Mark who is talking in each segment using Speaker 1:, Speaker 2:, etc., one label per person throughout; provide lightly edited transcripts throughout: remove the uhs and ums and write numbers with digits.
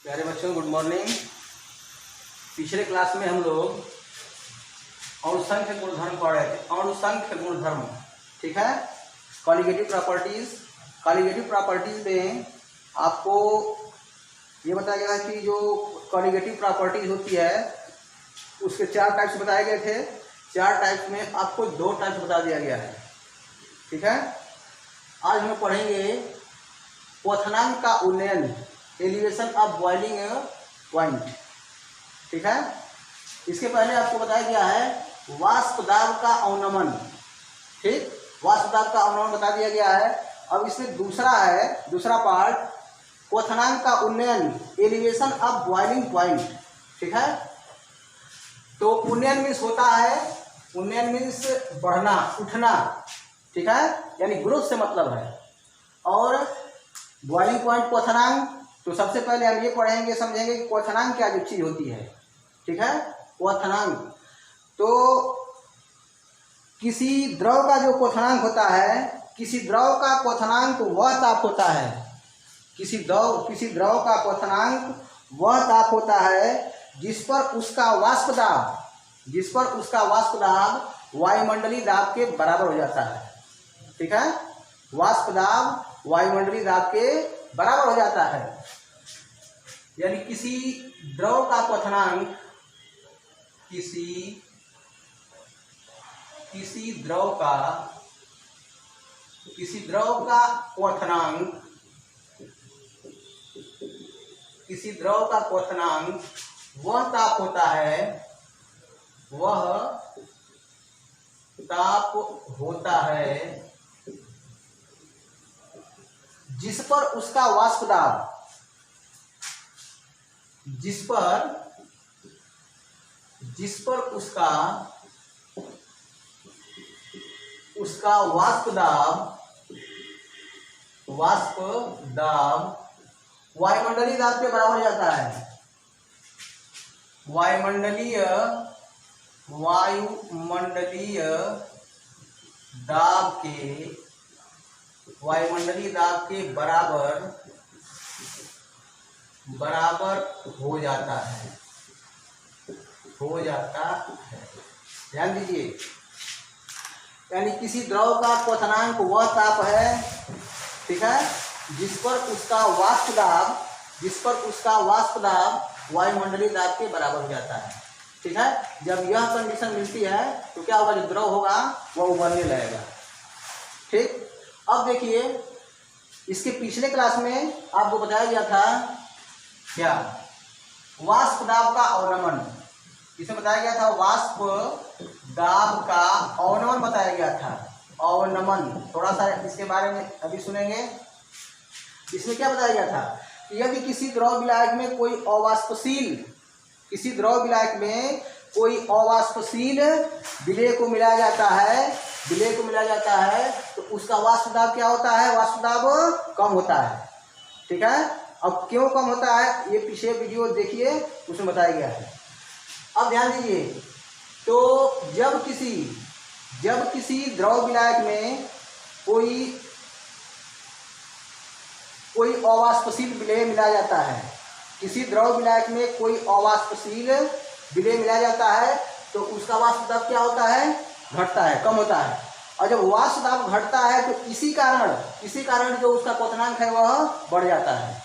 Speaker 1: प्यारे बच्चों, good morning. पिछले क्लास में हम लोग अणुसंख्य गुणधर्म पढ़ रहे थे। अणुसंख्य गुणधर्म, ठीक है, कॉलिगेटिव प्रॉपर्टीज। कॉलिगेटिव प्रॉपर्टीज में आपको ये बताया गया कि जो कॉलिगेटिव प्रॉपर्टीज होती है उसके 4 टाइप्स बताए गए थे। 4 टाइप्स में आपको 2 टाइप्स बता दिया गया है, ठीक है। आज हम पढ़ेंगे क्वथनांक का उन्नयन, एलिवेशन ऑफ बॉइलिंग पॉइंट, ठीक है। इसके पहले आपको बताया गया है वाष्प दाब का अवनमन, ठीक, वाष्प दाब का अवनमन बता दिया गया है। अब इसमें दूसरा पार्ट क्वथनांक का उन्नयन, एलिवेशन ऑफ बॉइलिंग पॉइंट, ठीक है। तो उन्नयन मीन्स होता है, उन्नयन मीन्स बढ़ना, उठना, ठीक है, यानी ग्रोथ से मतलब है। और बॉइलिंग पॉइंट क्वथनांक, तो सबसे पहले हम ये पढ़ेंगे, समझेंगे कि क्वथनांक क्या जो चीज होती है, ठीक है। क्वथनांक तो किसी द्रव का जो क्वथनांक होता है, किसी द्रव का क्वथनांक वह ताप होता है, किसी द्रव का क्वथनांक वह ताप होता है जिस पर उसका वाष्प दाब वायुमंडलीय दाब के बराबर हो जाता है, ठीक है। वाष्प दाब वायुमंडलीय दाब के बराबर हो जाता है, यानी किसी द्रव का क्वथनांक, किसी द्रव का क्वथनांक वह ताप होता है जिस पर उसका वाष्प दाब, जिस पर उसका वाष्प दाब वायुमंडलीय दाब के बराबर हो जाता है। वायुमंडलीय दाब के बराबर हो जाता है। ध्यान दीजिए, यानी किसी द्रव का क्वथनांक वह ताप है, ठीक है, जिस पर उसका वाष्प दाब वायुमंडलीय दाब के बराबर हो जाता है, ठीक है। जब यह कंडीशन मिलती है तो क्या होगा, जो द्रव होगा वह उबलने लगेगा, ठीक। अब देखिए, इसके पिछले क्लास में आपको बताया गया था क्या, वाष्प दाब का अवनमन। इसे बताया गया था वाष्प दाब का अवनमन बताया गया था। अवनमन, थोड़ा सा इसके बारे में अभी सुनेंगे। इसमें क्या बताया गया था कि यदि किसी द्रव विलायक में कोई अवाष्पशील विलेय को मिलाया जाता है, तो उसका वाष्प दाब क्या होता है, वाष्प दाब कम होता है, ठीक है। अब क्यों कम होता है, ये पीछे वीडियो देखिए, उसमें बताया गया है। अब ध्यान दीजिए, तो जब किसी द्रव विलायक में कोई अवाष्पशील विलेय मिलाया जाता है, किसी द्रव विलायक में कोई अवाष्पशील विलेय मिलाया जाता है, तो उसका वाष्प दाब क्या होता है, घटता है, कम होता है। और जब वाष्प दाब घटता है तो इसी कारण जो उसका क्वथनांक है वह बढ़ जाता है,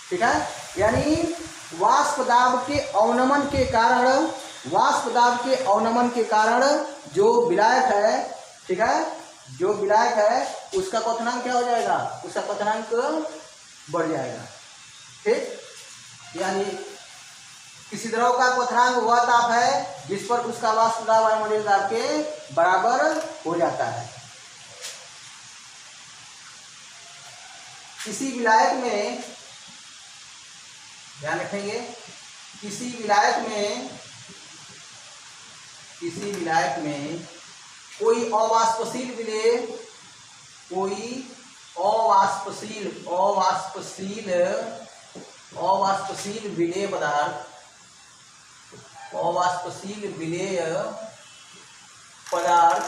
Speaker 1: ठीक है। यानी वाष्प दाब के अवनमन के कारण जो विलायक है, ठीक है, जो विलायक है उसका क्वथनांक क्या हो जाएगा, उसका क्वथनांक बढ़ जाएगा, ठीक। यानी किसी द्रव का क्वथनांक वह ताप है जिस पर उसका वाष्प दाब वायुमंडलीय दाब के बराबर हो जाता है। किसी विलायक में, ध्यान रखेंगे, किसी विलायक में कोई अवाष्पशील विलेय पदार्थ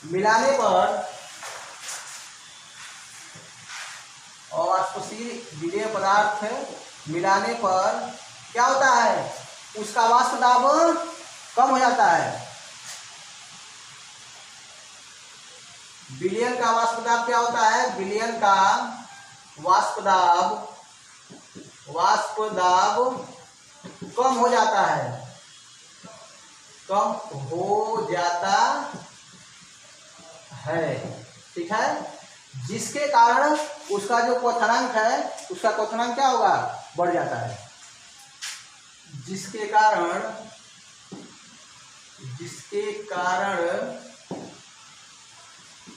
Speaker 1: मिलाने पर अवाष्पशील विलेय पदार्थ मिलाने पर क्या होता है, उसका वाष्प दाब कम हो जाता है। विलयन का वाष्प दाब क्या होता है, विलयन का वाष्प दाब कम हो जाता है, कम हो जाता है, ठीक है। जिसके कारण उसका जो क्वथनांक है, उसका क्वथनांक क्या होगा, बढ़ जाता है। जिसके कारण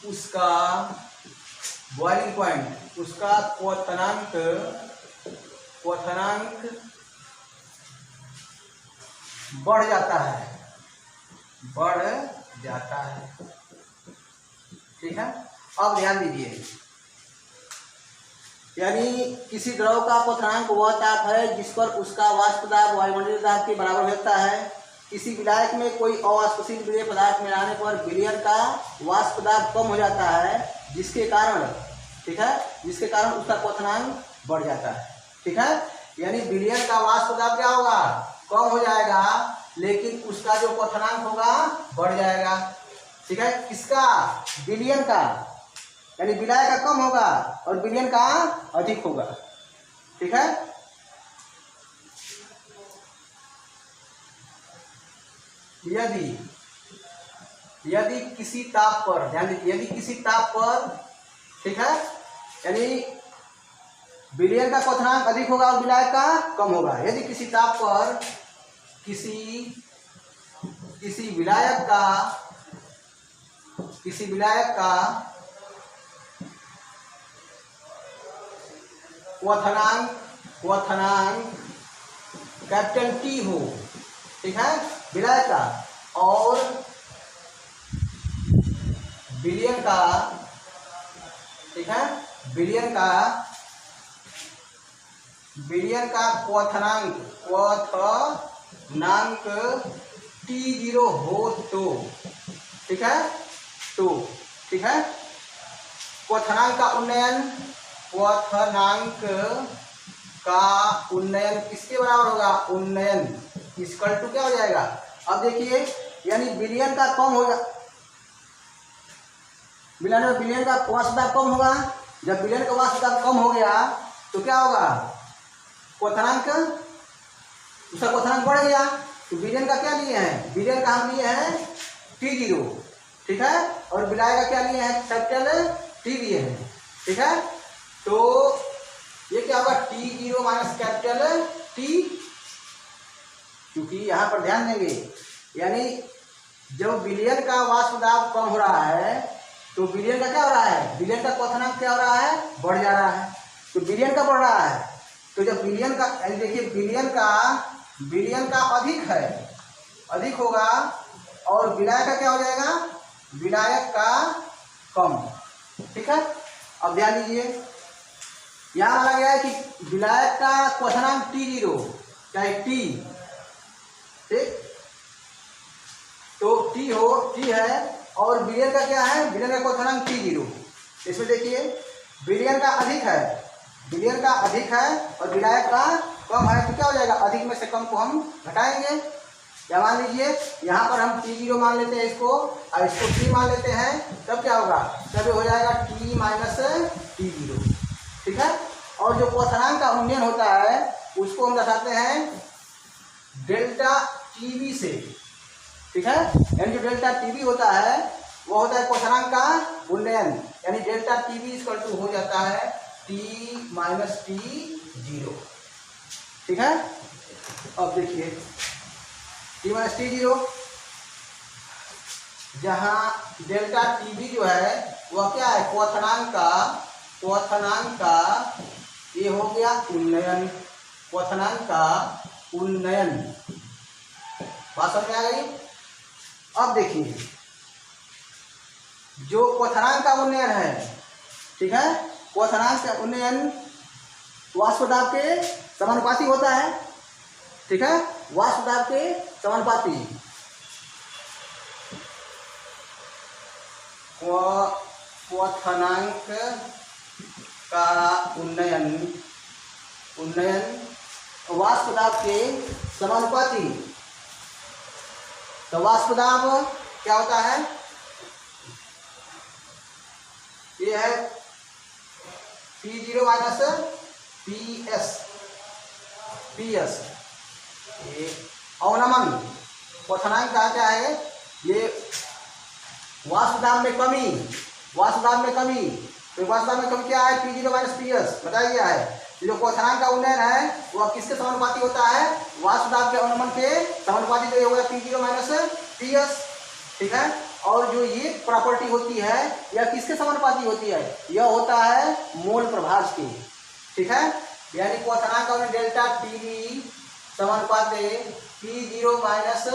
Speaker 1: उसका बॉइलिंग पॉइंट, उसका क्वथनांक बढ़ जाता है, ठीक है। अब ध्यान दीजिए, यानी किसी द्रव का क्वथनांक वह ताप है जिस पर उसका वाष्प दाब वायुमंडलीय दाब के बराबर होता है। किसी विलायक में कोई अवाष्पशील विलेय पदार्थ मिलाने पर विलयन का वाष्प दाब कम हो जाता है, जिसके कारण, ठीक है, जिसके कारण उसका क्वथनांक बढ़ जाता है, ठीक है। यानी विलयन का वाष्प दाब क्या होगा, कम हो जाएगा, लेकिन उसका जो क्वथनांक होगा बढ़ जाएगा, ठीक है। किसका, विलयन का, यानी विलायक का कम होगा और विलयन का अधिक होगा, ठीक है। यदि किसी ताप पर, ध्यान दीजिए, यदि किसी ताप पर, ठीक है, यानी विलयन का क्वथनांक अधिक होगा और विलायक का कम होगा। यदि किसी ताप पर किसी विलायक का क्वथनांक कैपिटल टी हो, ठीक है, विलायक का, और विलयन का, ठीक है, विलयन का क्वथनांक T0 हो तो, ठीक है, तो, ठीक है, क्वथनांक का उन्नयन किसके बराबर होगा, उन्नयन इक्वल टू क्या हो जाएगा। अब देखिए, यानी विलयन का कम होगा, विलयन का वाष्प दाब कम होगा। जब विलयन का वाष्प दाब कम हो गया तो क्या होगा, क्वथनांक, उसका क्वथनांक बढ़ गया। तो विलयन का क्या लिए हैं, विलयन का हम लिए हैं T0, ठीक है, और विलायक का क्या लिए हैं, कैपिटल T लिए हैं, ठीक है। तो ये क्या होगा, T0 माइनस कैपिटल T, क्योंकि यहाँ पर ध्यान देंगे, यानी जब विलयन का वाष्प दाब कम हो रहा है तो विलयन का क्या हो रहा है, विलयन का क्वथनांक क्या हो रहा है, बढ़ जा रहा है। तो विलयन का बढ़ रहा है, तो जब विलयन का, यानी देखिए, विलयन का अधिक होगा और विलायक का क्या हो जाएगा, विलायक का कम, ठीक है। अब ध्यान दीजिए, यहाँ माना गया है कि विलायक का क्वथनांक T0 चाहे T, ठीक, तो T है और विलयन का क्या है, विलयन का क्वथनांक T0। इसमें देखिए, विलयन का अधिक है और विलायक का कम है, तो क्या हो जाएगा, अधिक में से कम को हम घटाएंगे। या मान लीजिए यहाँ पर हम T0 मान लेते हैं इसको, और इसको T मान लेते हैं, तब क्या होगा, तब हो जाएगा T माइनस T0, ठीक है। और जो क्वथनांक का उन्नयन होता है उसको हम दर्शाते हैं डेल्टा TB से, ठीक है। यानी जो डेल्टा TB होता है वो होता है क्वथनांक का उन्नयन, यानी डेल्टा TB इक्वल टू हो जाता है T माइनस T0, ठीक है। अब देखिए, T माइनस T0, जहाँ डेल्टा TB जो है वह क्या है, क्वथनांक का ये हो गया उन्नयन, क्वथनांक का उन्नयन, बात समझ में आ गई। अब देखिए, जो क्वथनांक का उन्नयन है, ठीक है, क्वथनांक का उन्नयन वाष्प दाब के समानुपाती होता है, ठीक है, वाष्प दाब के समानुपाती। क्वथनांक का उन्नयन वाष्प दाब के समानुपाती। तो वाष्प दाब क्या होता है, ये है P0 माइनस PS। ये अवनमन क्वथनांक का क्या है, ये वाष्प दाब में कमी। तो वाष्प दाब में कमी क्या है, P0 माइनस PS बताया गया है। जो क्वथनांक का उन्नयन है वह किसके समानुपाती होता है, वाष्प दाब के अवनमन के समानुपाती, जो ये होगा P0 माइनस PS। ठीक है, और जो ये प्रॉपर्टी होती है यह किसके समानुपाती होती है, यह होता है मोल प्रभाज की। ठीक है, यानी क्वथनांक का डेल्टा टीवी समानुपात P0 माइनस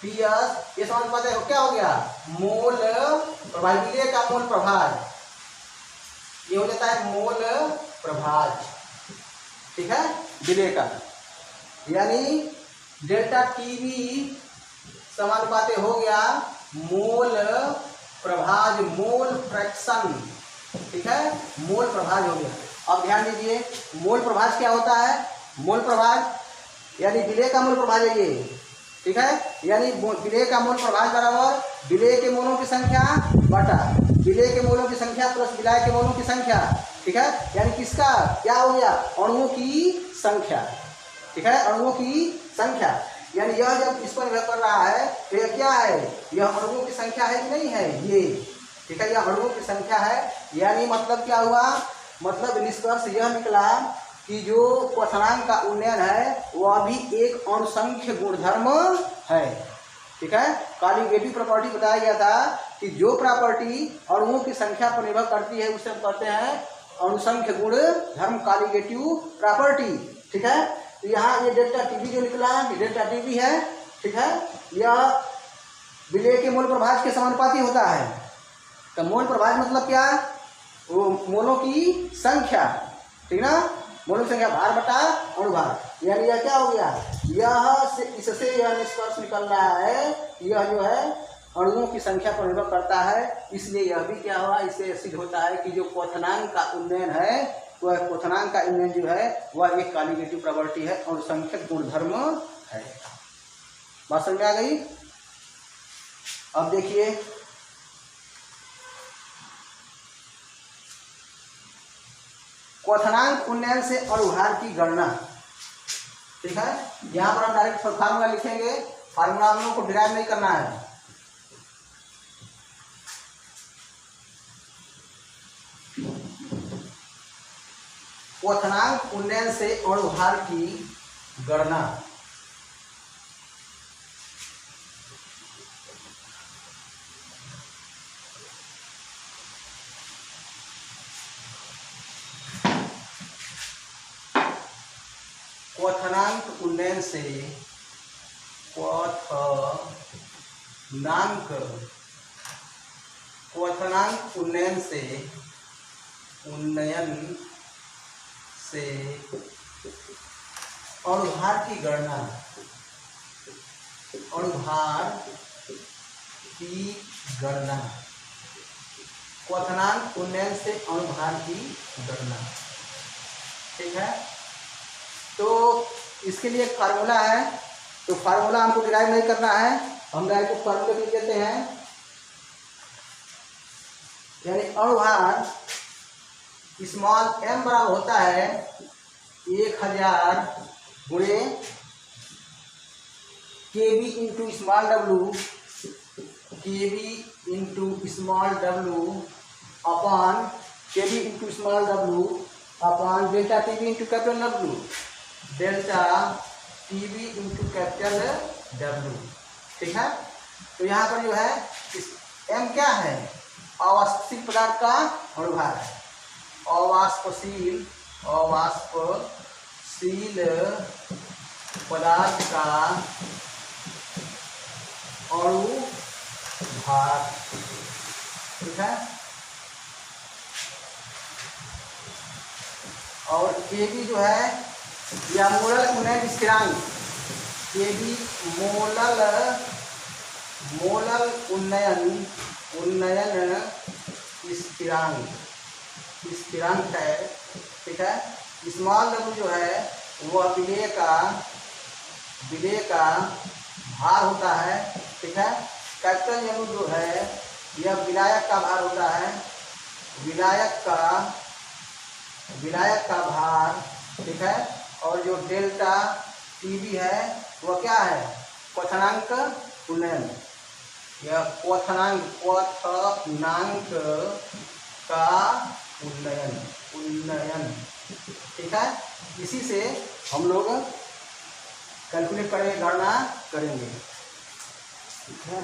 Speaker 1: PS, ये समानुपात क्या हो गया, मोल प्रभाज, विलेय का मोल प्रभाज, ये हो जाता है मोल प्रभाज। ठीक है, विलेय का, यानी डेल्टा टीवी समानुपात हो गया मोल प्रभाज, मोल फ्रैक्शन। ठीक है, मोल प्रभाज हो गया। अब ध्यान दीजिए, मोल प्रभाज क्या होता है, मोल प्रभाज यानी विलेय का मोल प्रभाज है ये। ठीक है, यानी विलेय का मोल प्रभाज बराबर विलेय के मोलों की संख्या बटा विलेय के मोलों की संख्या प्लस विलाय के मोलों की संख्या। ठीक है, यानी किसका क्या हो गया, अणुओं की संख्या। ठीक है, अणुओं की संख्या, यानी यह जब इस पर निर्भर कर रहा है तो यह क्या है, यह अणुओं की संख्या है कि नहीं है ये। ठीक है, यह अणुओं की संख्या है, यानी मतलब क्या हुआ, मतलब निष्कर्ष यह निकला कि जो क्वथनांक का उन्नयन है वह भी एक अणुसंख्य गुणधर्म है। ठीक है, कॉलीगेटिव प्रॉपर्टी बताया गया था कि जो प्रॉपर्टी अणुओं की संख्या पर निर्भर करती है उसे हम कहते हैं अणुसंख्य गुण धर्म, कॉलीगेटिव प्रॉपर्टी। ठीक है, तो यहाँ ये डेल्टा टीवी जो निकला, ये डेल्टा टीवी है। ठीक है, यह विलेय के मोल प्रभाज के समानुपाती होता है। तो मोल प्रभाज मतलब क्या, वो मोलों की संख्या। ठीक ना, मोलों की संख्या भार बटा अणुभार, यानी यह क्या हो गया, इससे यह निष्कर्ष निकल रहा है, यह जो है अणुओं की संख्या पर निर्भर करता है। इसलिए यह भी क्या हुआ, इससे सिद्ध होता है कि जो क्वथनांक का उन्नयन है, वह क्वथनांक का उन्नयन जो है वह एक कॉलीगेटिव प्रॉपर्टी है, अणुसंख्यक गुणधर्म है। बात समझ में आ गई। अब देखिए, क्वथनांक उन्नयन से अणुभार की गणना। ठीक है, यहाँ पर हम डायरेक्ट फार्मूला लिखेंगे, फार्मूला हम लोग को डिराइव नहीं करना है। क्वथनांक उन्नयन से अणुभार की गणना। क्वथनांक उन्नयन से क्वथनांक उन्नयन से अणुभार की गणना। अणुभार की गणना, क्वथनांक उन्नयन से अणुभार की गणना। ठीक है, तो इसके लिए एक फार्मूला है, तो फार्मूला हमको डिराइव नहीं करना है, हम डायरेक्ट फार्मूला लिख देते हैं। यानी अणुभार स्मॉल m बराबर होता है 1000 गुणे kb into small w, kb into small w upon kb into small w upon delta TB into capital W, delta TB into capital W। ठीक है, तो यहाँ पर जो है इस m क्या है, अवाष्पशील पदार्थ का अणुभार है। अवाष्पशील पदार्थ का अणुभार। ठीक है, और Kb जो है या मोलल उन्नयन स्थिरांक, Kb मोलल उन्नयन स्थिरांक। स्थिरांक है, ठीक है। स्मॉल w जो है वह विलेय का भार होता है, ठीक है। कैपिटल W जो है यह विलायक का भार होता है, विलायक का भार, ठीक है। और जो डेल्टा TB है वह क्या है, क्वथनांक उन्नयन, यह क्वथनांक का उन्नयन, ठीक है। इसी से हम लोग कैलकुलेट करेंगे, गणना करेंगे, ठीक है।